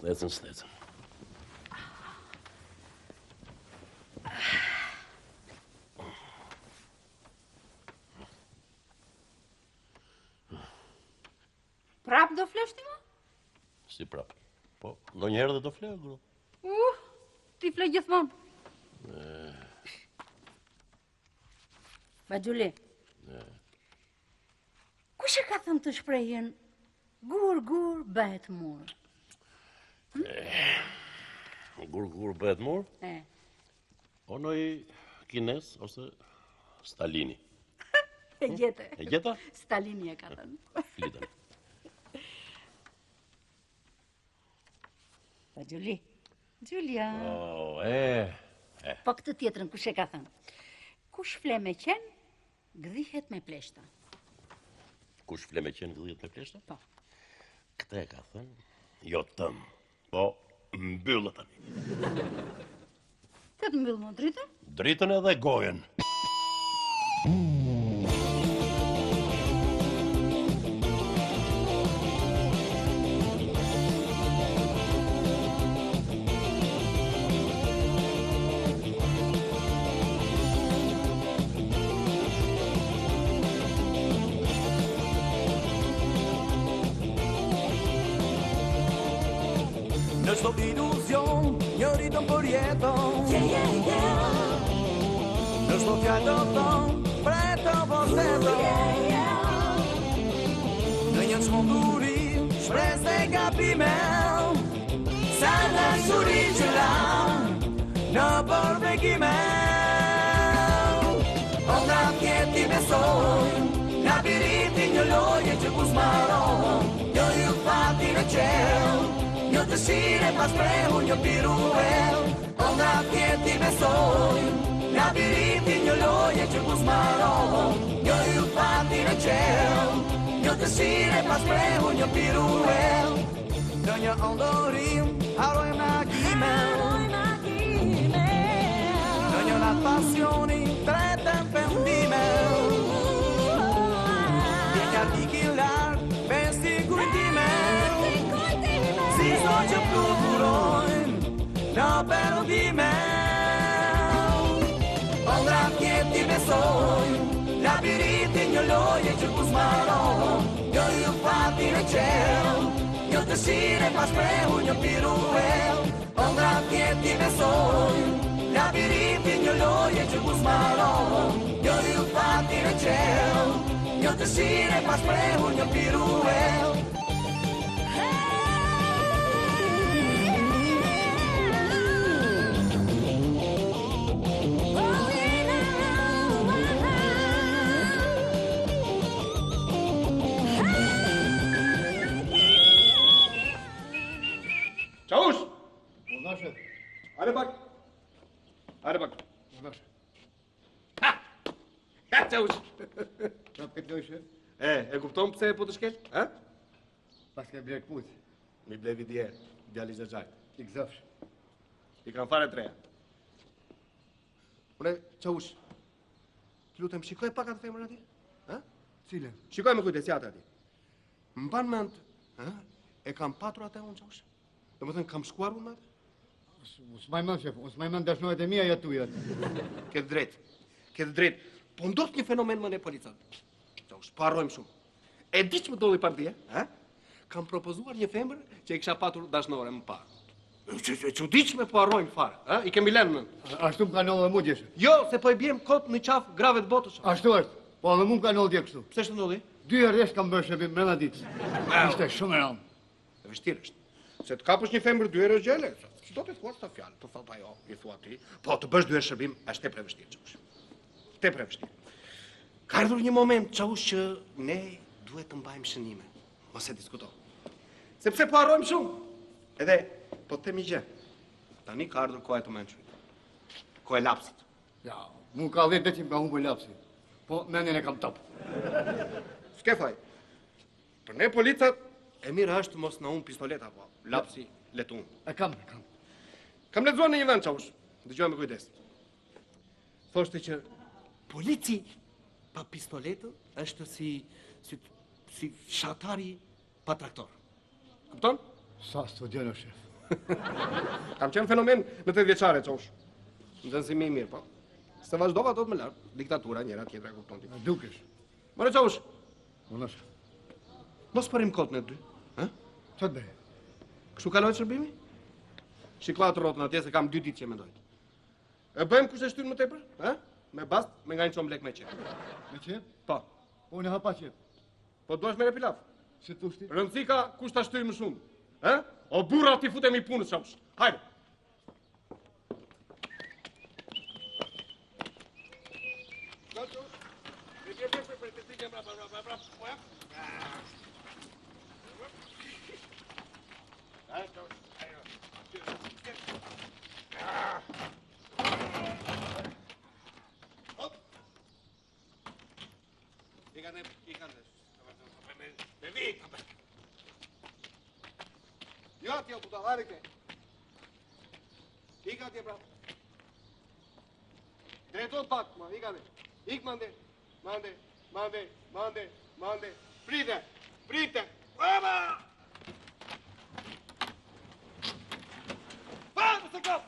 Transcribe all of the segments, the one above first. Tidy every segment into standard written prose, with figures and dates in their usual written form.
Shtecën. Prap do flesh ti, mo? Si prap? Po, ndonjëherë dhe do fle, gru. Ti fle gjithmonë. Gjuli, kush e ka thënë të shprehjen gur bëhet mur? Gur bëhet mur? O noj kines ose Stalini. E gjete. E gjeta? Stalini e ka thënë. Flitën. Gjulia. Po këtë tjetrën kush e ka thënë? Kush fle me qenë, gdhihet me pleshta. Kush fle me qenë, gdhihet me pleshta? Po. Këtë e ka thënë, jo tëmë, po mbyllë tani. Të të mbyllë më dritën? Dritën edhe gojen. Në çdo iluzion, një ritëm për jeton. Në çdo fjalë do thon, preto vërteto. Në një çmenduri, shpresë e gabime. Sa dashuri që lan, në përbegime. Onda tjeti besojnë, labirinti një loje që ku s'maron. Jo ju fati në qel, një dëshire pas prehu një piruel. Onda tjeti besojnë, labirinti një loje që ku s'maron. Jo ju fati në qel, një dëshire pas prehu një piruel. Në një ondorim, haroj magime. Në një nat pasioni, tretën pendime. Dika tiki lartë, besti kujtime. Si so që fluturojnë në perëndime. Ondra tjeti besojnë, labirinti një loje që ku s'maron. Jo ju fati në qel, një dëshire pas prehu një piruel. Ondra tjeti besojnë, labirinti një loje që ku s'maron. Jo ju fati në qel, një dëshire pas prehu një piruel. Çavuş! Bunlar şef. Hadi bak. Hadi bak. Bunlar. Ha, çavuş. Çap këtë shef. E kupton pse po të shkel? Ha? Pas ke blek put. Mi blevi djerë, djali Xhaxhait. I gëzofsh. I kanë fare treja. Ure, çavuş. Të lutem, shikoj pak atë femrën atje? Ha? Cilën? Shikoj me kujdes atë atje. Mban mend, ha? E kam patur atë unë çavuş. Domethënë kam shkuar unë atë? Usmajman shef, usmajman dashnohet e mia ja tuja. Ke drejt. Po ndodh një fenomen më në policat. Çavuş, parrojmë shumë. E di që më dolli partia, ha? Kam propozuar një femër që i kisha patur dashnore më parë. E çuditshme po harrojmë fare, ha? I kemi lënë. Ashtu më kanë edhe mua djesh. Jo, se po i bjem kot në qafë grave të botës. Ashtu është. Po edhe mua më kanë dje kështu. Pse s'ndodhi? 2 herë rresht kam bërë shefim brenda ditës. Ishte shumë e rëndë. E vështirë është. Se të kapësh një femër 2 herë gjele, çdo të thua sta fjalë, po thot ajo, i thua ti, po të bësh 2 herë shërbim, është tepër e vështirë çavush. Tepër e vështirë. Ka ardhur një moment çavush që ne duhet të mbajmë shënime. Mos e diskuto. Sepse po harrojmë shumë. Edhe po të themi gjë. Tani ka ardhur koha e të mençurit. Koha e lapsit. Ja, mu ka 10 ditë më humbë lapsi. Po mendjen e kam top. S'ke faj. Për ne policat e mirë është mos na humb pistoleta apo lapsi letu. E kam. Kam lexuar në një vend çavush. Dëgjoj me kujdes. Thoshte që polici pa pistoletë është si shatari pa traktor. Kupton? Sa studion o shef. Kam qenë fenomen në 8 vjeçare, çosh. Nxënësimi i mirë, po. Se vazhdova dot më lart, diktatura njëra tjetra kupton ti. Dukesh. More çosh, Unash. mos përim kot në dy, ë? Çfarë bëj? Kështu kaloj shërbimi? Shikoj atë rrotën atje se kam 2 ditë që mendoj. E bëjmë kush e shtyn më tepër, ë? Me bast, me nga një çom lek me qep. Me qep? Po. Unë e hapa qep. Po duash me pilaf. Se tushti? Rëndësi ka kush ta shtyj më shumë. Ë? O burra ti futemi punës çosh. Hajde. Jo atje, puta, hajde këte. Ik atje, pra. Drejton pak, ma, ik atje. Ik mande, mande, mande, mande, mande. Prite, prite. Ema! Vamos, se kap!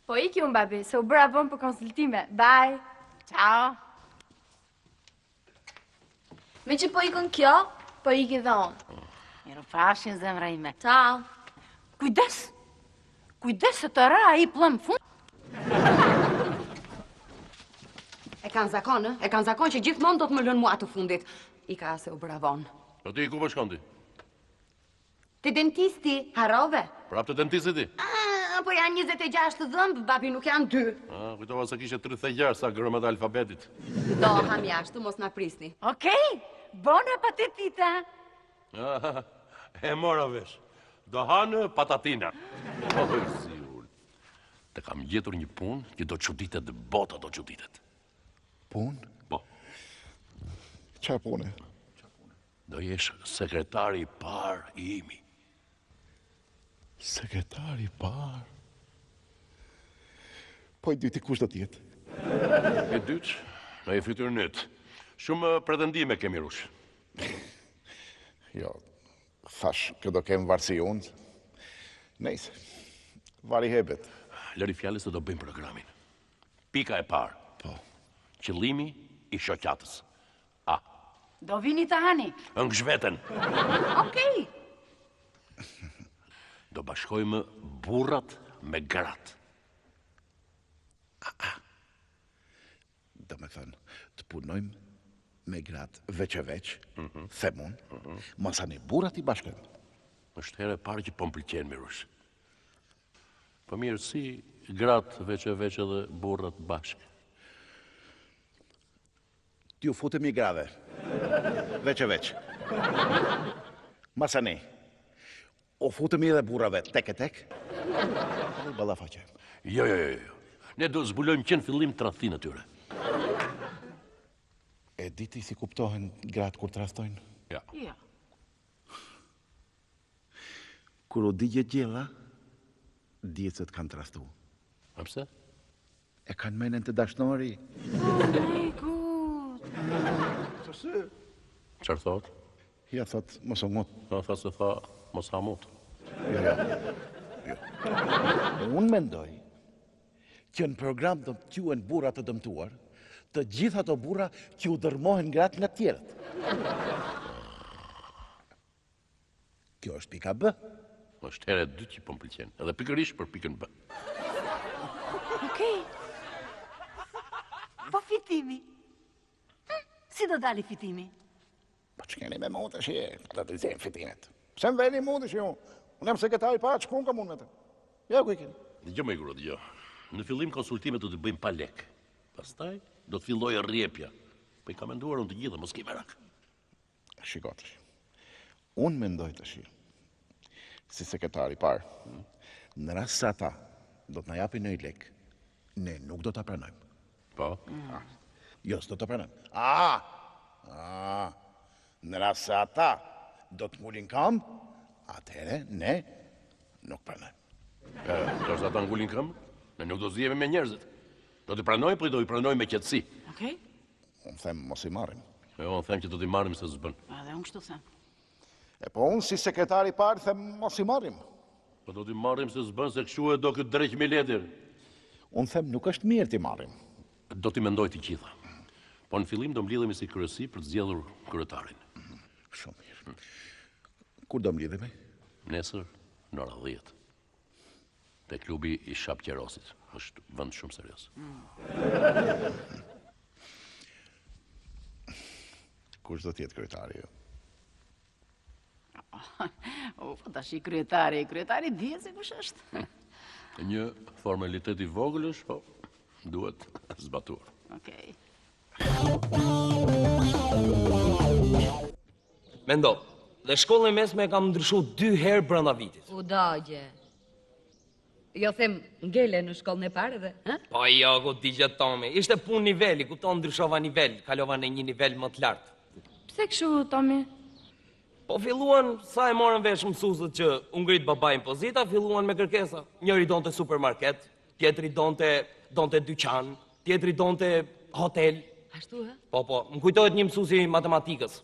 Po iki unë babi, se u bëra vonë për konsultime. Bye. Ciao. Me që po ikën kjo, po iki dhe unë. Mirupafshim, zemra ime. Ciao. Kujdes! Kujdes se të ra ai plëm fund. E kanë zakon, ë? E kanë zakon që gjithmonë do të më lënë mua të fundit. I ka se u bëra vonë. Po ti ku po shkon ti? Te dentisti, harove? Prap të dentistit ti? Po janë 26 dhëmbë, babi nuk janë 2. Kujtova se kishe 36 sa gërmat e alfabetit. Do, ham jashtë, mos na prisni. Okej, bona patetita. E mora vesh. Do hanë patatina. Oj, si ullë. Te kam gjetur një punë që do çuditet, bota do çuditet. Punë? Po, Qa punë? do jesh sekretari i parë i imi. Sekretari parë. Po i dyti kush do t'jetë? E dytë, në e fytyrë nyt. Shumë pretendime kemi rush. Jo, thash, kjo do kemë varësi unë. Nejse, vari hebet. Lëri fjalës se do bëjmë programin. Pika e parë. Po. Qëllimi i shoqatës. A. Do vini të hani. Ëng zhveten. Okej. Do bashkojmë burrat me gratë. Do me thënë, të punojmë me gratë veç e veç, themun, masa ne burat i bashkojmë. Është herë e parë që po m'pëlqen Mirush. Po mirë, si gratë veç e veç edhe burrat bashkë. T'ju futemi grave, veç e veç. Masa ne, o futemi edhe burrave tek e tek, edhe i ballafaqe. Jo. Ne do zbulojmë që në fillim tradhtinë e tyre. E diti si kuptohen gratë kur trastojnë? Ja. Ja. Kur u digje gjella, dihet se të kanë trastu. A pse? E kanë menen të dashnori. Çfarë thot? Ja thot, mos o mot. Tha se tha, mos hamut. Jo. Unë mendoj që në program do të quhen burra të dëmtuar, të gjitha ato burra që u dërmohen gratë nga tjerët. Kjo është pika B. Është herë e dytë që po m'pëlqen, edhe pikërisht për pikën B. Okej. Po fitimi. Si do dali fitimi? Po që keni me mund të shje, të të zem fitimet. Pse më veni mund të shje unë? Unë jam sekretari para, që kun ka mund me të? Ja, ku i keni? Dëgjoj më guru, dëgjoj. Në fillim konsultimet do të bëjmë pa lek. Pastaj do të fillojë rrjepja. Po i ka menduar unë të gjitha, mos ke merak. Shiko të shi. Unë mendoj të shi, si sekretari parë, në rast se ata do të na japin një lek, ne nuk do të pranojmë. Po? Jo, s'do të pranojmë. Në rast se ata do të ngulin kam, atëhere ne nuk pranojmë. Kërsa ata ngulin këmbë, ne nuk do zjemi me njerëzit. Do t'i pranojmë, po i do i pranojmë me qetësi. Okej. Unë them mos i marrim. Unë them që do t'i marrim se s'bën. Edhe unë kështu them. E po unë si sekretari parë them mos I marrim. Po do t'i marrim se s'bën se kështu e do këtë drejt me letër. Unë them nuk është mirë t'i marrim. Do t'i mendoj t'i gjitha. Po në fillim do mblidhemi si kryesi për të zgjedhur kryetarin. Shumë mirë. Kur do mblidhemi? Nesër në ora 10. Te klubi I Shap Qerosit. Është vend shumë serioz. Kush do t'jetë kryetari jo? Po tash I kryetari dihet se kush është. Një formalitet I vogël është, po duhet zbatuar. Okej. Mendo, dhe shkollën e mesme e kam ndryshu 2 herë brenda vitit. U dagje. Jo them ngele në shkollën e parë dhe, ha? Pa jo, ku digje Tomi. Ishte pun niveli, kupton ndryshova nivel, kalova në një nivel më të lartë. Pse kështu, Tomi? Po filluan, sa e morën vesh mësuesët që u ngrit babai në pozita, filluan me kërkesa. Njëri donte supermarket, tjetri donte dyqan, tjetri donte hotel. Ashtu, ha? Po, më kujtohet një mësuesi I matematikës.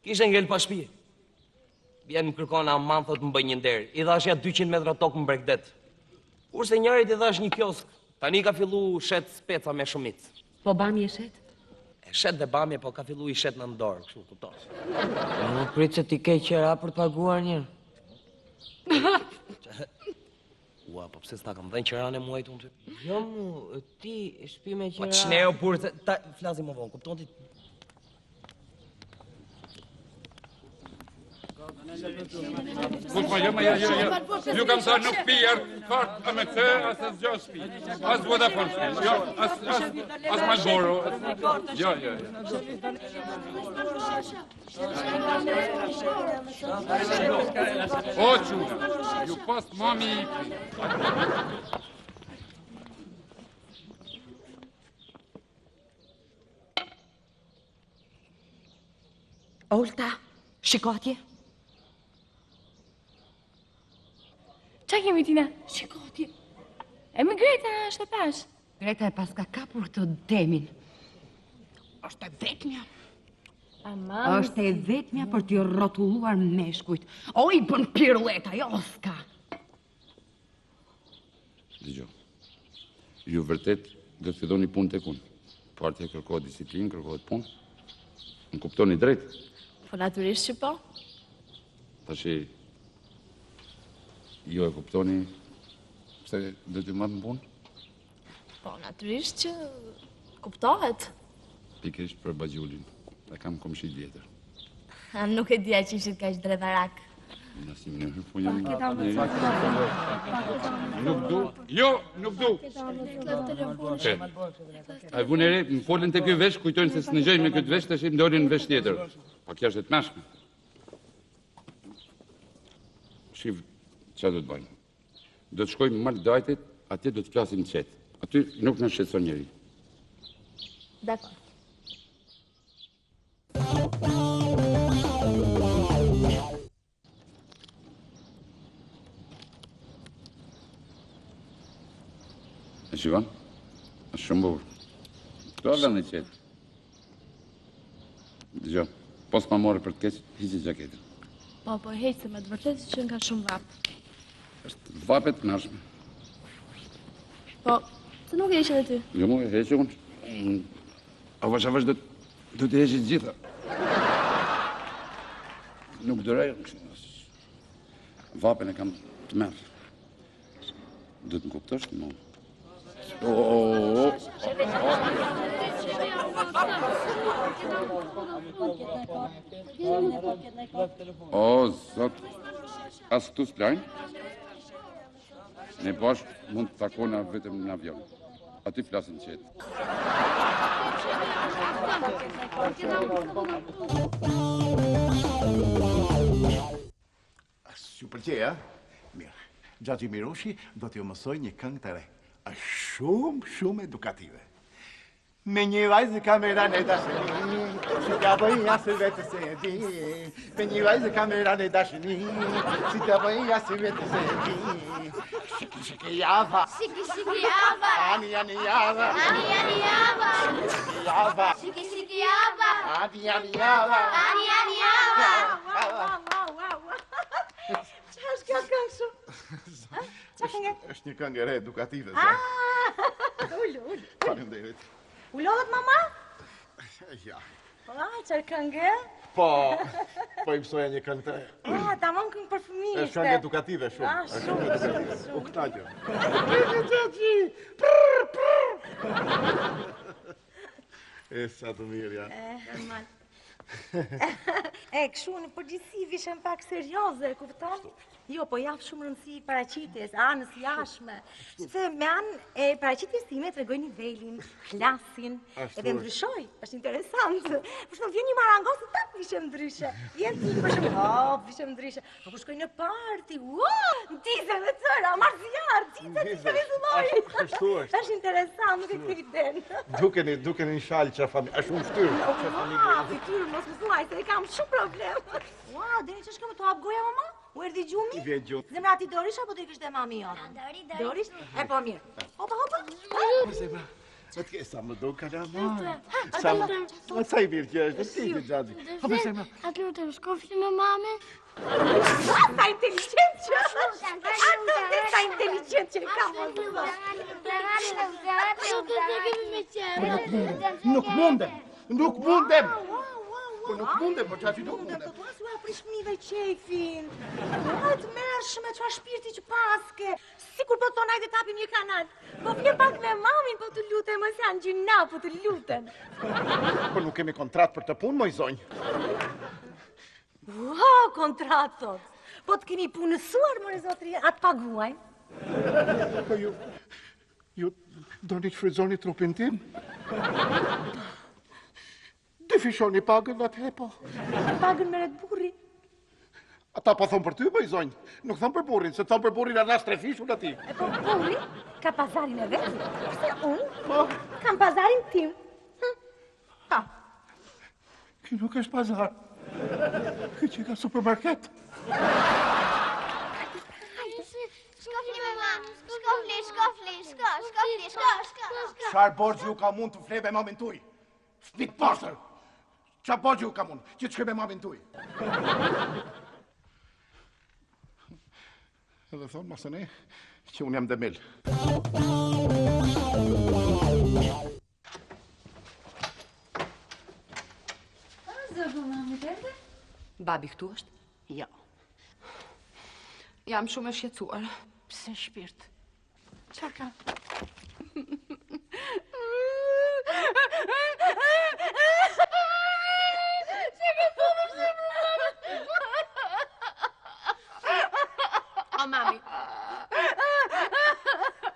Kishte ngel pa shtëpi. Vjen më kërkon aman, thot më bëj një nder. I dhash ja 200 metra tokë në Bregdet. Kurse njërit I dhash një kiosk. Tani ka fillu shet speca me shumicë. Po bami e shet? E shet dhe bamje, po ka fillu I shet në ndorë, kështu kupton. Nuk prit se ti ke qera për të paguar njërë. Ua, po pse s'ta kam dhenë qeran e muajt unë? Jo mu, ti shpi me qera... Po të shneo burë, flasim më vonë, kupton ti... Ju kam thënë nuk pi fort me këtë, as asgjë spi. As Vodafone spi. Jo, as Marlboro. Jo. O çuna, ju pas mami Olta, shiko atje. Qa kemi tina? Shiko atje. E me Greta është e pash. Greta e pas ka kapur këtë demin. Është e vetmja. Aman. Është e vetmja për t'ju rrotulluar meshkujt. O I bën pirueta, jo s'ka. Dgjoj. Ju vërtet do të filloni punë tek unë. Partia kërkohet disiplinë, kërkohet punë. Më kuptoni drejt? Po natyrisht që po. Tashi ju e kuptoni pse do të marrë në punë? Po natyrisht që kuptohet. Pikërisht për Baxhullin. E kam komshi tjetër. Nuk e dija që ishit kaq dretarak. Në si mënyrë, po jam... Nuk du. Jo, nuk du. A e vunere, më folën të kjo vesh, kujtojnë se së në gjëjnë me këtë vesh, të shqip ndorin në vesh tjetër. Pa kja është e të mashme. Shqip, që do të bëjmë? Do të shkojmë marë dajtet, atje do të flasim qetë. Aty nuk në shqetson njeri. Dakor. E shikon? është shumë bukur. Këto edhe në qetë. Dëgjo, pos ma more për të keq, hiqi gjaketën. Po, heq se me të vërtetë që nga shumë vap. Është vapet të nashme. Po, se nuk e heq edhe ty. Jo mu e heqë unë. Avash do të heqë gjitha. Nuk dëraj, vapen e kam të merë. Do të më kuptosh të më. O, zot, as këtu s'plajnë? Ne bashkë mund të takona vetëm në avion. Aty flasin qetë. Ju pëlqej, a? Mirë. Gjaxhi Mirushi do t'ju mësoj një këngë të re. Është shumë edukative. Me një vajzë kameran e dashni, si t'ja bëj asë vetë se e di. Me një vajzë kameran e dashni, si t'ja bëj asë vetë se e di. Shiki java. Shiki java. Ani java. Ani java. Shiki java. Shiki java. Ani java. Ani java. Është një këngë e re edukative. Ullë. Faleminderit. Ullohet mama? Ja. Çfarë këngë? Po i mësoja një këngë të... Tamam këngë për fëmijë. Është këngë edukative shumë. Shumë. U kënaqem. Sa të mirë janë. Normal. Kështu në përgjithësi vishëm pak serioze, kupton? Jo, po jap shumë rëndësi paraqitjes, anës jashtme. Sepse me anë e paraqitjes time tregoj nivelin, klasin, edhe ndryshoj. Është interesant. Por shumë vjen një marangos të tak vishem ndryshe. Vjen ti për shemb, vishem ndryshe. Po kur shkoj në parti, ndizem me tëra, marr zjarr, ndizem me zulloj. Ashtu është. Është interesant, nuk e ke iden. Dukeni në shalë që familje, është unë shtyrë. Fytyrë, mos më thuaj, se kam shumë problem. Deni që shkëm të hap goja, mama? U erdi gjumi? Vjen gjumi. Zemra ti Dorish apo do i kështë e mami jonë? Dorish? E po mirë. Hopa. Zemra, të ke sa më do kalamar. Sa i mirë që është, ti të gjazi. Hopa Zemra. Atë lutëm, shkofshi me mame? Sa inteligent që është! Atë sa inteligent që e kam. Nuk mundem. Po nuk mundem, po qafi nuk mundem. Po asu aprish fëmijëve qefin. Të mërshme, çfarë shpirti që paske. Sikur po thonë hajde tapim një kanal. Po fle pak me mamin, po të lutem, mos janë gjina, po të lutem. Po nuk kemi kontrat për të punë, moj zonjë. Kontrat thot. Po të kemi punësuar, more zotri, atë paguajnë. Po ju doni të frizoni trupin tim? Difishoni pagën atë hepo. Pagën meret burri. Ata po thonë për ty, bëj zonjë. Nuk thonë për burrin, se thonë për burrin anas tre fishun ati. E po burri ka pazarin e vetë. Përse unë kam pazarin tim. Pa. Ki nuk është pazar. Ki që ka supermarket. Shkofli me mamë. Shkofli. Qarë borgji u ka mund të fle me mamin tuj? Fmit pasër. Qa borgji u ka mund që të shkoj me mamin tuj? Edhe thonë, masë ne, që unë jam demel. Zëgu, mami, tërde? Babi këtu është? Jo. Jam shumë e shqetësuar. Pse shpirt? Qa ka?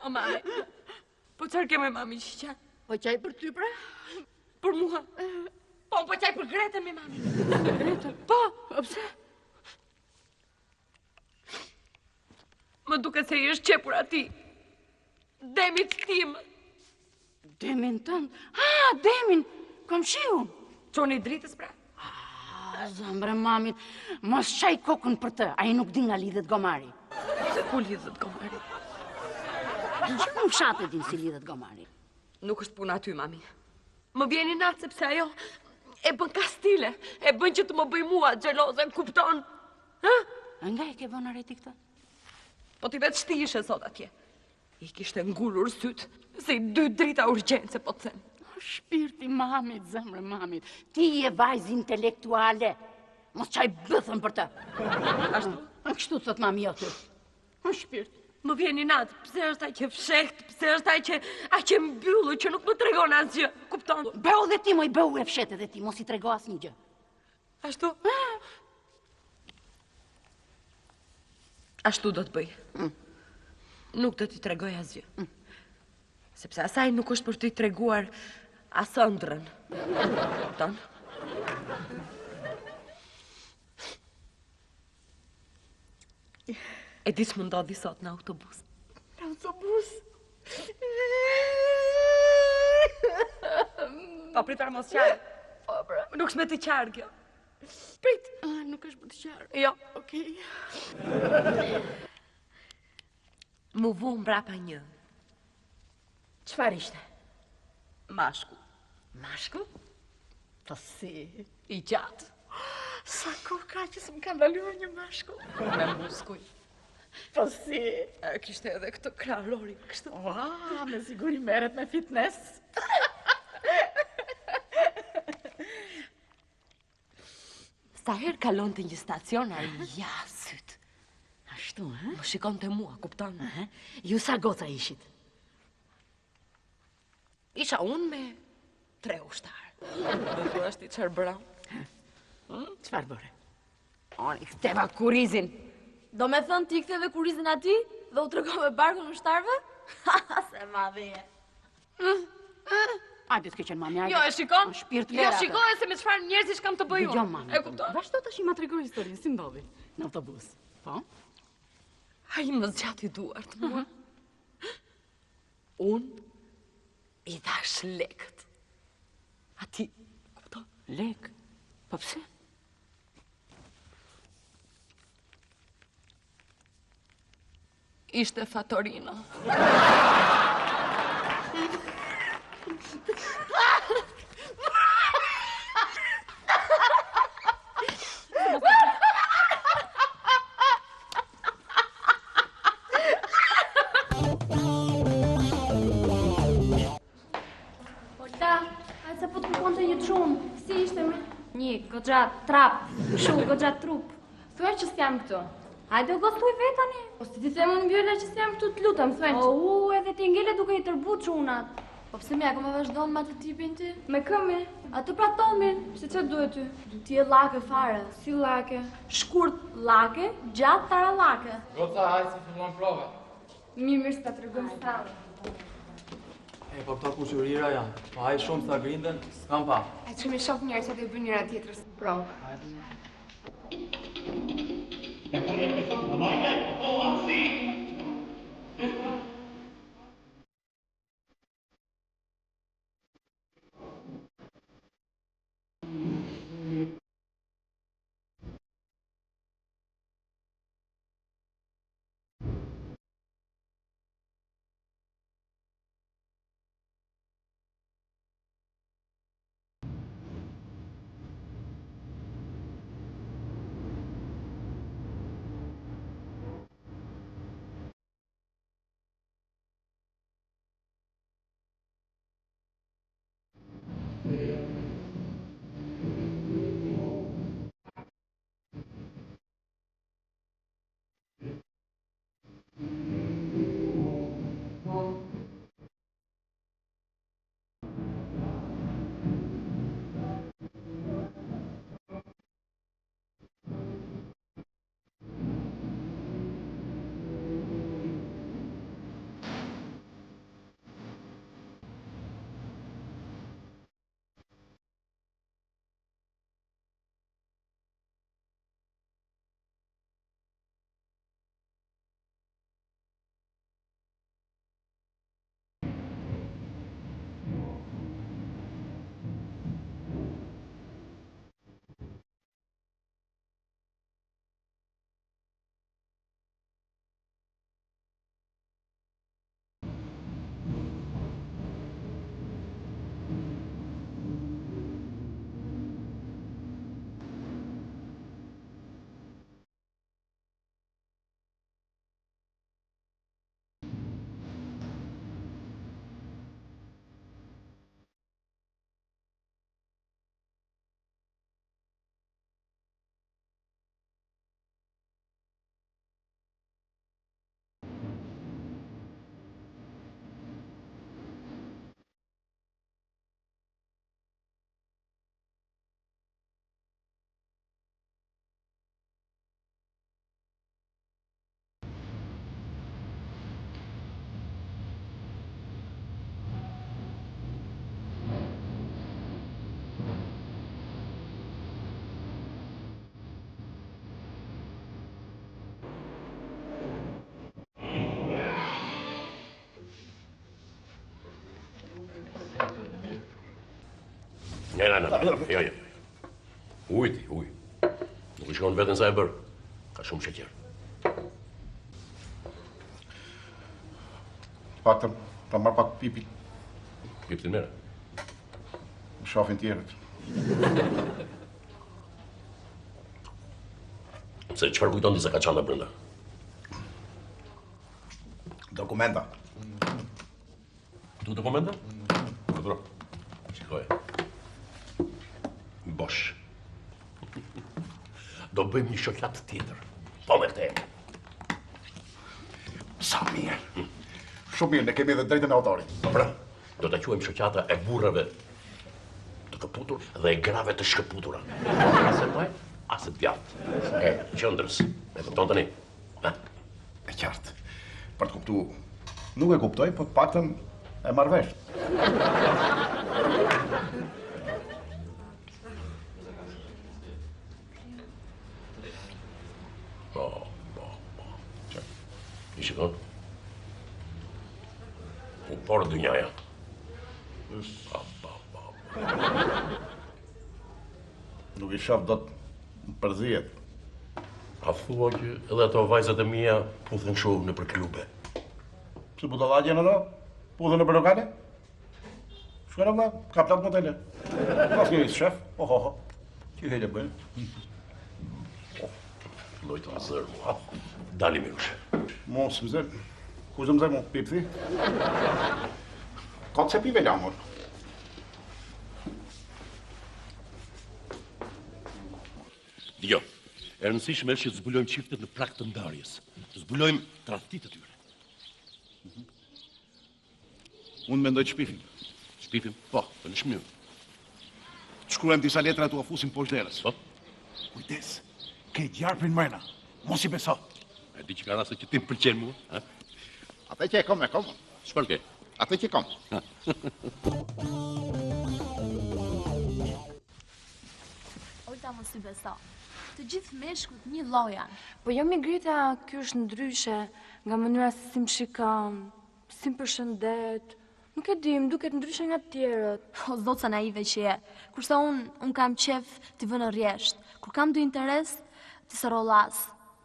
O mami, po qërë ke me mami që qanë? Po qaj për ty, pra? Për mua. Po qaj për Gretën me mami. Gretën? Po. Pse? Më duke se i është qepur ati. Demit tim. Demin tënë? Demin! Kom shiu? Qoni dritës, pra? Zambre, mamit, mos qaj kokën për të, a i nuk di nga lidhet gomari. Se ku lidhet gomari? Që nuk shatë din si lidhet gomari? Nuk është puna ty, mami. Më vjeni natë sepse ajo e bën kastile, e bën që të më bëj mua gjeloze, kupton? Nga e ke bënë areti këtë? Po ti vetë shti ishe sot atje. I kishte ngullur sytë, se i 2 drita urgjence, po të them. Shpirti mamit, zemre mamit, ti je vajzë intelektuale. Mos qaj bëthën për të. Ashtu? Kështu thot mami jo ty. Shpirt. Më vjeni natë, pse është aj që fshekt, pse është aj që mbyllu, që nuk më tregon asgjë, kupton? Bëu dhe ti, moj, bëu e fshet edhe ti, mos i trego as një gjë. Ashtu? Ashtu do të bëj. Nuk do t'i tregoj asgjë. Sepse asaj nuk është për t'i treguar asë ëndrën. Kupton? E di s'më ndodhi sot në autobus. Në autobus? Pa pritar mos qarë. Nuk shme të qarë kjo. Prit. Nuk është për të qarë. Jo. Okej. Mu vu mbrapa një. Qfar ishte? Mashku. Mashku? Po si? I gjatë. Sa kohë ka që s'm ka ndaluar një mashku? Me muskuj. Po si? Kishte edhe këtë krah Lori, kështu. Me siguri merret me fitness. Sa herë kalon të një stacion, a i jasyt. Ashtu, ha? Më shikon të mua, kupton? Ju sa goca ishit? Isha unë me 3 ushtarë. Dhe thua është i qërë bëra? Qfar bëre? Unë i ktheva kurizin. Do me thënë ti ktheve kurizin ati dhe u tregove barkun ushtarëve? Se madhije. Hajde t'ke qenë mami, hajde. Jo, e shikon? Shpirt Jo, shikoj se me çfarë njerëzish kam të bëj unë. Jo, mami. E kupton? Vazhdo tash ma tregoj historinë, si ndodhi në autobus. Po? Ai më zgjati duart mua. Unë i dhash lekët. A ti, kupton? Lek? Po pse? Ishte Fatorina. Si ishte me? Një, goxha trap, shu, goxha trup. Thuaj që s'jam këtu. Hajde u gostuj vetani. Po si ti them unë Bjola që s'jam këtu të lutem, thuaj. Edhe ti ngele duke i tërbu çunat. Po pse me ako me vazhdon me atë tipin ti? Me këmi? Atë pra tomin. Se që duhet ty? Ti e lake fare. Si lake? Shkurt lake, gjatë tara lake. Goca, hajde si fillon prova. Mirë s'ta tregoj stallë. E, po këta kushurira janë. Po hajde shumë sa grinden, s'kam pa. E që me shoh njerë që të i bë njëra tjetrës. Provë. Jo. Ujti, uj. Nuk I shkon vetën sa e bërë. Ka shumë sheqer. Paktën, ta marr pak pipi. Piptin mere. Më shafin tjerët. Se çfarë kujton disa kaçanda brenda? Dokumenta. Tu dokumenta? Këtëro. Shikoj. Bosh. Do bëjmë një shoqat tjetër. Po me këte. Sa mirë. Shumë mirë, ne kemi edhe drejtën e autorit. Po pra, do të quajmë shoqata e burrave të këputur dhe e grave të shkëputura. As e maj, as e djathtë. E qendrës. E kupton tani? E qartë. Për të kuptu, nuk e kuptoj, po të paktën e marr vesh. Po. I shikon? U porë dynjaja. Nuk i shaf dot në përzijet. A thua që edhe ato vajzat e mia puthen kështu në për klube? Pse budallaqe në do? Puthen në për lokale? Shkojnë vlla, ka plot motele. Pas një shef, oho. Që hele bëjnë? Lojtë a zërë mua. Dali Mirush. Mos më zërë. Ku zë më zërë mu? Pipthi? Ka të se pive lamur. Djo, e rëndësishme është që të zbulojmë qiftet në prak të ndarjes. Të zbulojmë tradhtit e tyre. Unë mendoj të shpifim. Shpifim? Po, në shmënyrë. Të shkruajmë disa letra të u afusim poshtë derës. Po? Kujdes, ke gjarpin mrena. Mos i beso. E di që ka rase që ti më pëlqen mua, ha? Atë që e kom, e kom. Çfarë ke? Atë që kom. Olta mos i beso. Të gjithë meshkut një lloj janë. Po jo Migrita, ky është ndryshe nga mënyra se si më shikon, si më përshëndet. Nuk e di, më duket ndryshe nga të tjerët. O zot sa naive që je. Kurse un kam qef t'i vënë rresht. Kur kam ndonjë interes, të sërollas,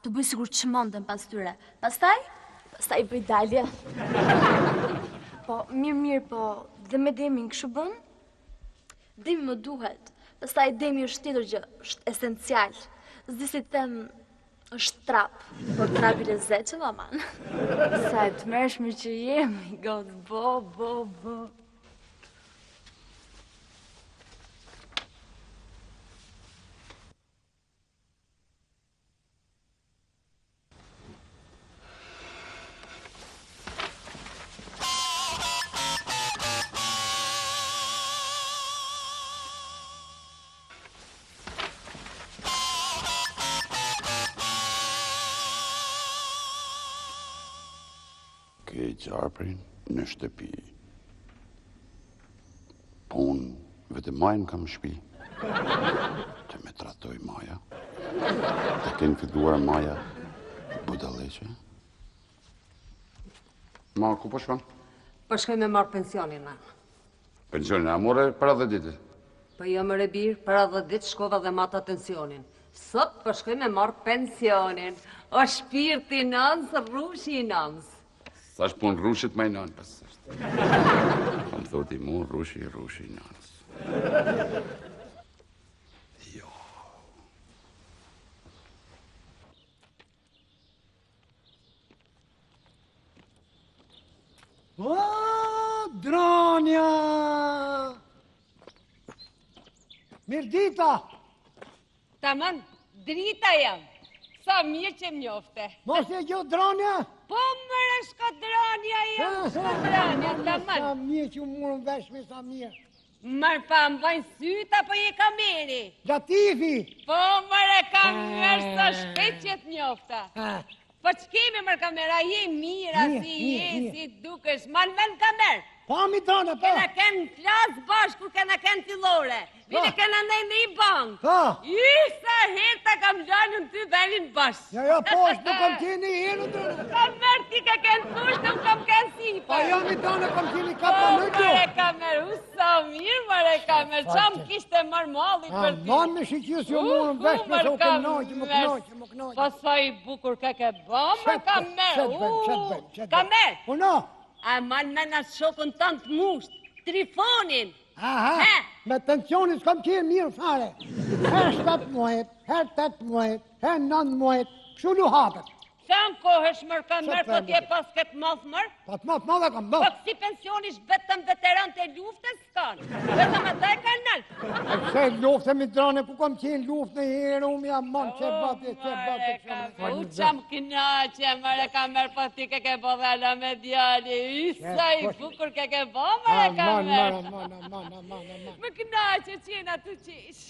të bëj sikur çmendem pas tyre. Pastaj bëj dalje. Po mirë, po dhe me Demin kështu bën? Demi më duhet. Pastaj Demi është tjetër gjë, është esencial. S'di si them, është trap, por trapi lezetshëm aman. Sa e të mërshme që jemi, god, bo. Ke gjarprin në shtëpi. Po unë vetëm majën kam shpi. Të me tratoj Maja. Të kenë filluar Maja budaleqe. Ma, ku po shkon? Po shkoj me marrë pensionin, na. Pensionin, a more para 10 ditë? Po jo më rebir, para 10 ditë shkova dhe mata tensionin. Sot po shkoj me marrë pensionin. O shpirti nëns, rrushi i nëns. Sa është pun rrushit ma i nënë, pas është. Kam thoti mu, rrushi i nënës. Jo. O, Dronja! Mirë dita! Taman, drita jam. Sa mirë që më njofte. Mos e gjo Dronja? Po mërë shko Dronja jam. Dronja, taman. Sa mirë që murën vesh me sa mirë. Mërë pa më bajnë syta, po je kameri. Latifi! Po mërë kamerë, sa shpet që të njofta. Po që kemi mërë kamera, je mira, si dukesh, men kamerë. Pa mi tonë, pa. Kena kënë flasë bashkë, kur kena kënë fillore. Vine kena ndaj në i bankë. Pa. Sa herë ta kam lënë në ty dhalin bashkë. Ja, po, është nuk kam qeni herë, Dronja. Kamerë ti ka kënë fushë, nuk kam kënë sipa. Pa jo mi tonë, kam qeni ka për në gjo. Mare kamerë, sa mirë, mare kamerë. Qa më kishte marë malli për ti. Manë me shikjus jo murën vesh me sa më knoqë. Pa sa i bukur ka ke bëmë, kamerë. Kamerë. Uno. A manë me në shokën tënë të mushtë, Trifonin. Aha, me pensionin s'kam qenë mirë fare. Her 7 muajt, her 8 muajt, her 9 muajt, kështu lu hapet. Sa në kohësh mërë ka mërë, po t'je pas këtë madhë mërë? Pa të madhe kam Po bërë. kësi pensionish vetëm veteran të luftës s'kanë, vetëm ata e kanë naltë. E se luftë e midrane, ku kam qenë luftë në herë, unë jam manë që bate. U qam knaqe, mërë ka mërë, po ti ke bëdhela me djali, isa i bukur ke mërë ka mërë. Më knaqe qena të qish.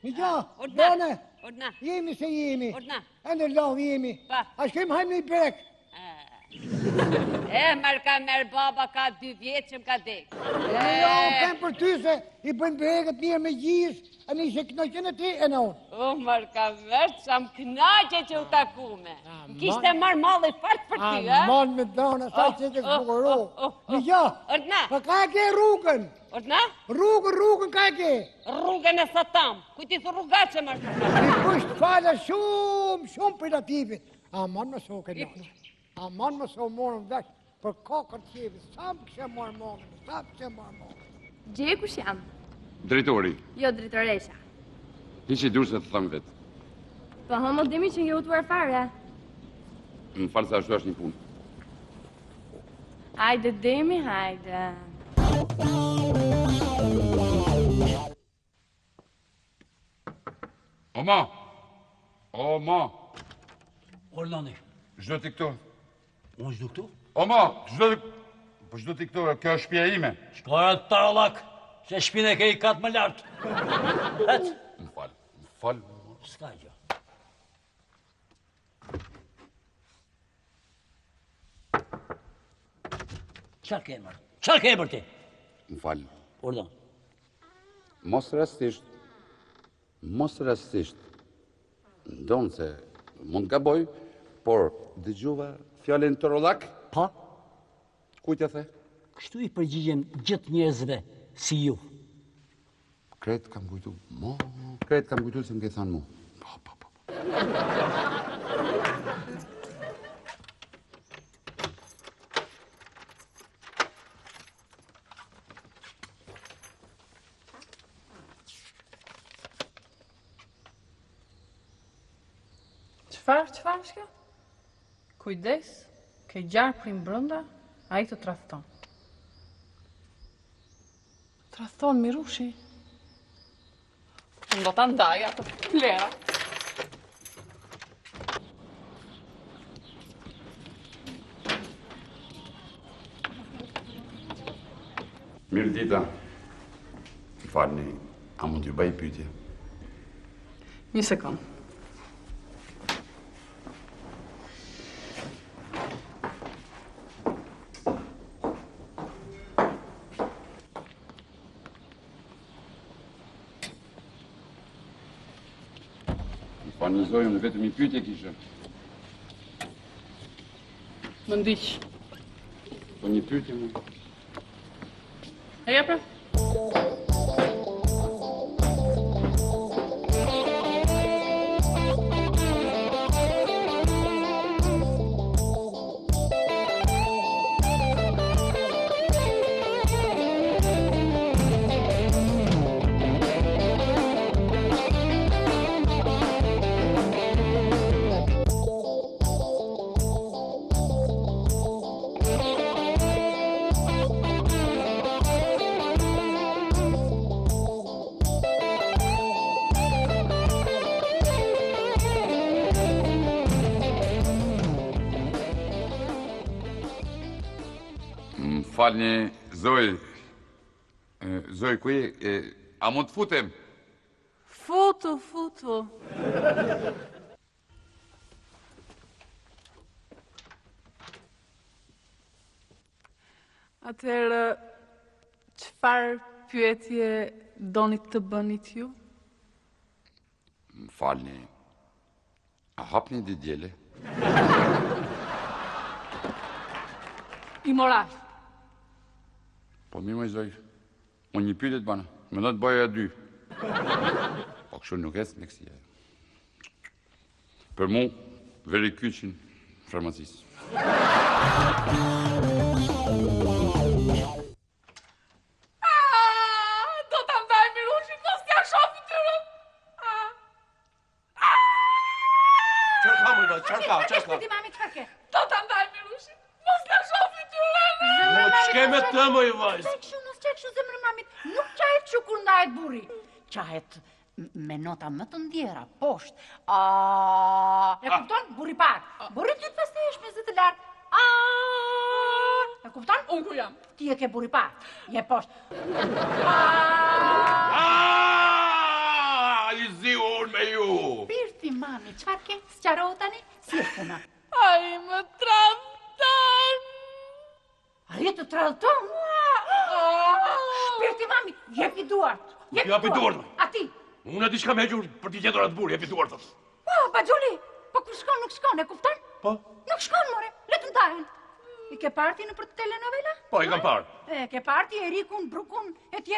Mija, bone, Ordna. jemi se jemi. Ordna. E në lavë jemi. A shkem hajmë një brek. Mërë ka mërë baba ka 2 vjetë që më ka dekë. Ja, kem për ty se i bën brekët mirë me gjisë, a një se knaqen e ti e në unë. Mërë ka mërë që më knaqe që u takume. Kishte marë malë i fartë për ty, a? Malë me dana, sa që ke zbukëro. Mija, pa ka ke rrugën. Ordna? Rrugën ka ke. Rrugën e satam, ku ti thë rrugat që mërë. I kusht fala shumë prilativit. Aman më so ke lënë. Aman më so morëm vesh për kokër qevi. Sa më kështë marë morën. Gje kush jam? Drejtori, Jo, drejtoresha. ti që i dur se të thëmë vetë. Po homo dimi që nge utuar fare. Më falë se ashtu është një punë. Hajde demi, hajde. Oma! Orlani. Zdo t'i këtu. Unë zdo këtu? Oma, zdo t'i këtu, kjo është shpia ime. Shkora të tarallak, se shpine ke i katë më lartë. Het? Më falë. Ska gjë. Qarë ke emër ti? Më falë. Ordan. Mos rastisht, ndonë se mund gaboj, por dëgjuva fjallin të rollak? Pa? Kujtja the? Kështu i përgjigjen gjithë njerëzve si ju. Kretë kam kujtu se më ke thënë mu. Qëfar është kjo? Kujdes, ke gjarë prim brënda, a i të trafton. Trafton, Mirushi. Unë do të ndaj atë plera. Mirë dita. Më falni, a mund t'ju bëj pyetje? Një sekundë. Në zojën, vetëm një pyetje kisha. Më ndiq. Po një pyetje më. E jepe? Falni, Zoj. Zoj, ku je? A mund të futem? Futu. Atëherë, qëfar pyetje doni të bënit ju? Më falni, a hapni di djele? I moral. Po mirë më Zoj, unë një pyetje të bana, më do të bëja 2. Po kështu nuk esë në kësia. Për mu, veri kyqin farmacisë. Do të ndaj Mirushi, po s'ja shofi të rëm. Qërka, mëjdo, qërka. Shpiti, mami, qërka. ke? Do ta ndaj Mirushi. Mos na shofi ty lënë. Ç'ke me të më i vajz? Mos çek kështu zemrën mamit. Nuk qahet kështu kur ndahet burri. Qahet me nota më të ndjera, poshtë. E kupton? Burri parë. Burri dytë pastaj është me zë të lartë. E kupton? Unë ku jam? Ti e ke burri parë. Je poshtë. I zi unë me ju. Birti, mami, qfar ke? Sqaro tani? Si e puna? Ai më tradhton. Ai të tradhton? Birti, mami, jepi duart. Jepi duart. A ti? Unë di çka më gjur për t'i gjetur atë burr, jepi duart. Po, Baxhuli, po kur shkon nuk shkon, e kupton? Po. Nuk shkon, more, le të ndahen. I ke parti në për telenovela? Po, i kam parë. Ke parti Erikun, Brukun, etj.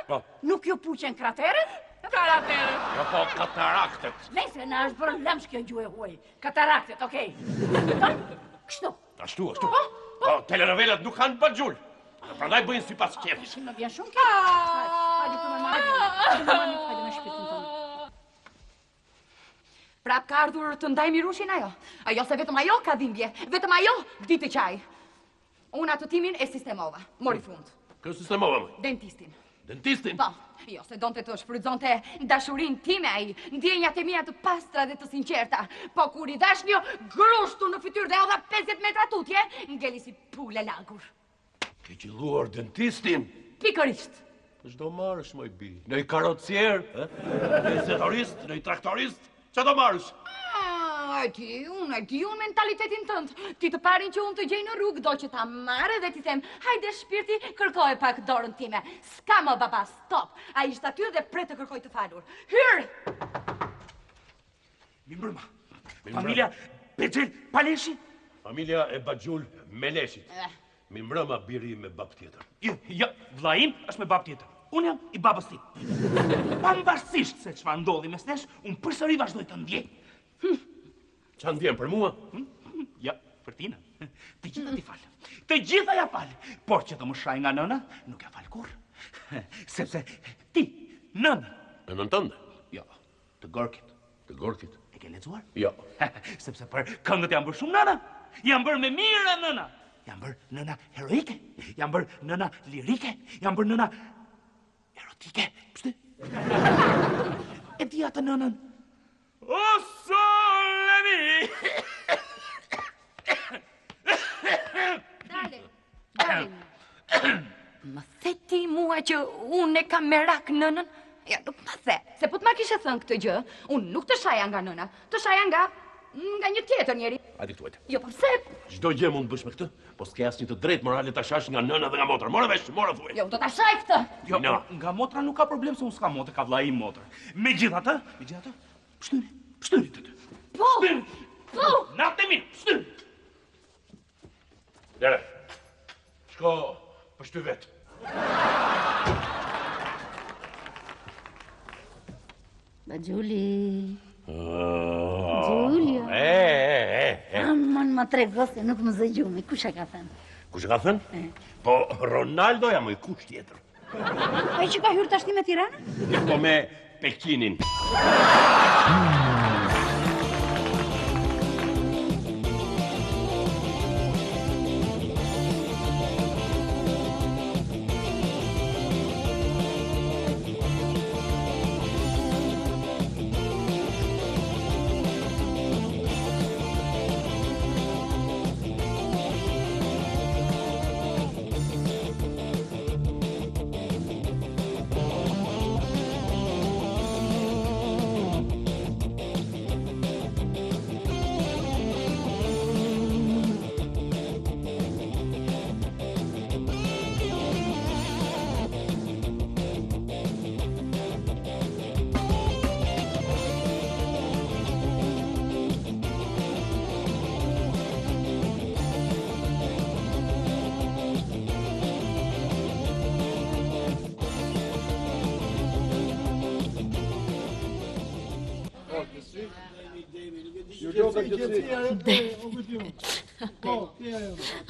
Po. Nuk ju puqen krateret? Karatere. Jo, po, kataraktet. Nëse na është bërë lëmsh kjo gjuhë e huaj. Kataraktet, okej. Kështu. Ashtu. Po, telenovelat nuk kanë Baxhul. Prandaj bëjnë sipas qefit. Shi më vjen shumë kjo. Hajde të më marrë. Hajde me shpirtin tonë. Prap ka ardhur të ndaj Mirushin ajo. Ajo se vetëm ajo ka dhimbje. Vetëm ajo gdite qaj. Unë atë timin e sistemova. Mori fund. Kë sistemova më? Dentistin. Dentistin? Po, jo se donte të shfrytëzonte dashurin time ai, ndjenjat e mia të pastra dhe të sinqerta. Po kur i dash një grushtu në fytyrë dhe edhe 50 metra tutje, ngeli si pule lagur. Ke qelluar dentistin? Pikërisht. Ç'do marrësh më i bi? Në i karrocier, në i setorist, në i traktorist? Ç'a do marrësh? E di unë mentalitetin tënd. Ti të parin që unë të gjej në rrugë, do që ta marrë dhe ti them, hajde shpirti, kërkoj pak dorën time. S'ka më baba, stop. A ishtë aty dhe pret të kërkoj të falur. Hyrë! Mimbrëma. Familja Bexhel Paleshi? Familja e Baxhul Meleshit. Mimbrëma biri me bab tjetër. Jo, vlla im është me bab tjetër. Unë jam i babës tim. Pavarësisht se çfarë ndodhi mes nesh, unë përsëri vazhdoj të ndjej. Qa ndjen për mua? Ja, për tina. Të gjitha ti falë. Të gjitha ja falë. Por që të më shaj nga nëna, nuk ja falë kur. Sepse ti, nëna. Nënën tënde? Jo, të Gorkit. Të Gorkit? E ke lexuar? Jo. Sepse për këngët jam bërë shumë nëna. Jam bërë me mire nëna. Jam bërë nëna heroike. Jam bërë nëna lirike. Jam bërë nëna erotike. Pështi? E di atë nënën. O solemi! Dale. Më the ti mua që unë e kam merak nënën? Ja, nuk më the. Se po të ma kishe thënë këtë gjë, unë nuk të shaja nga nëna. Të shaja nga një tjetër njeri. Hajde këtu, hajde. Jo, po pse? Çdo gjë mund të bësh me këtë, po s'ke asnjë të drejtë morale ta shash nga nëna dhe nga motra. Morë vesh, morë thuaj. Jo, do ta shaj këtë. Jo, nga motra nuk ka problem se unë s'ka motrë, ka vlla im motrë. Megjithatë, pështyri të të. Po! Po! Natë mirë, pështyri. Dere, shko pështy vetë. Baxhuli. Giulia. Aman, ma trego se nuk më zëgjumi. Kush e ka thënë? Kush e ka thënë? Po, Ronaldo jam i kush tjetër. Ai që ka hyrë tashti me Tirana? Po me Pekinin.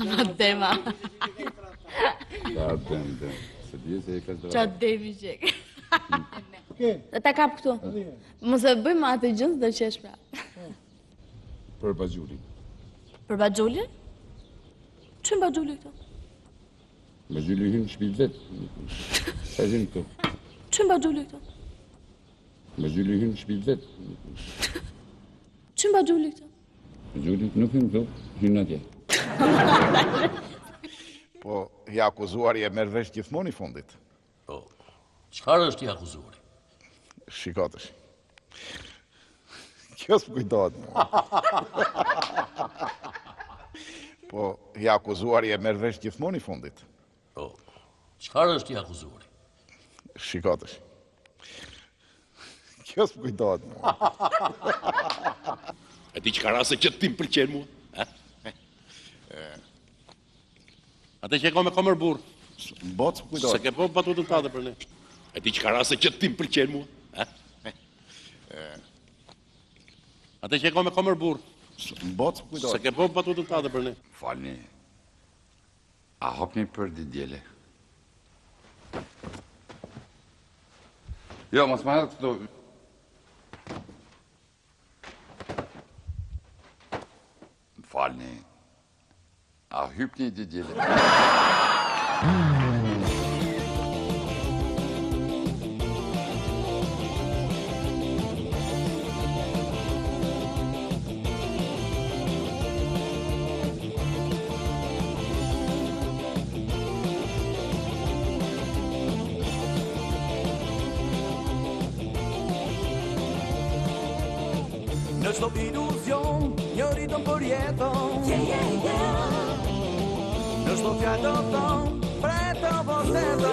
Ama dema. Da, dem. Se di se e ka zdra. Qa demi qek. Dhe ta kap këtu. Mos e bëjmë atë gjënë dhe qesh pra. Për Baxhulin. Për Baxhulin? Ç'm Baxhuli këto? Baxhuli hyn në shtëpi vet. Sa hyn këtu? Ç'm Baxhuli këto? Baxhuli hyn në shtëpi vet. Ç'm Baxhuli këto? Baxhuli nuk hyn këtu, hyn atje. Po, i akuzuari e merr vesh gjithmonë i fundit. Po, çfarë është i akuzuari? Shikotesh. Kjo s'm kujtohet. Po, i akuzuari e merr vesh gjithmonë i fundit. Po, çfarë është i akuzuari? Shikotesh. Kjo s'm kujtohet. E di çka rase që ti më pëlqen mua? Atë që e ka me komër burr. Bot, kujtohet. Se ke po batutën tate për ne. E di çka rase që ti më pëlqen mua? Atë që e ka me komër burr. Bot, kujtohet. Se ke po batutën tate për ne. Falni. A hopni për ditëdjele? Jo, mos më hedh këtu. Falni. A hypni ditëdjele? Në çdo iluzion, një ritëm për jeton. Në çdo fjalë të thon, preto vërteto.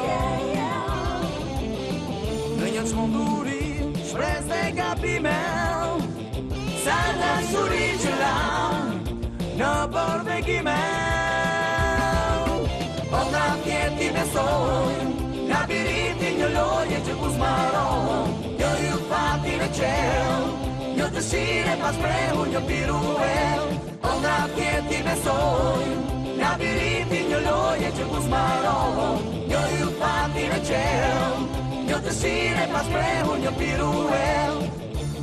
Në një çmenduri, shpresë dhe gabime. Sa dashuri që lam, në përbegime. O nga tjeti besojnë, labirinti një loje që ku zmaron. Jo ju fati në qel, një dëshire pas prehu një piruel. O nga tjeti besojnë, labirinti një loje që ku zmaron. Jo ju fati në qel, një dëshire pas prehu një piruel.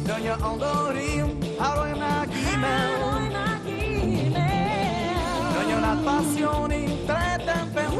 Në një ndorim, harojmë në kime. Në një natë pasioni, tretën për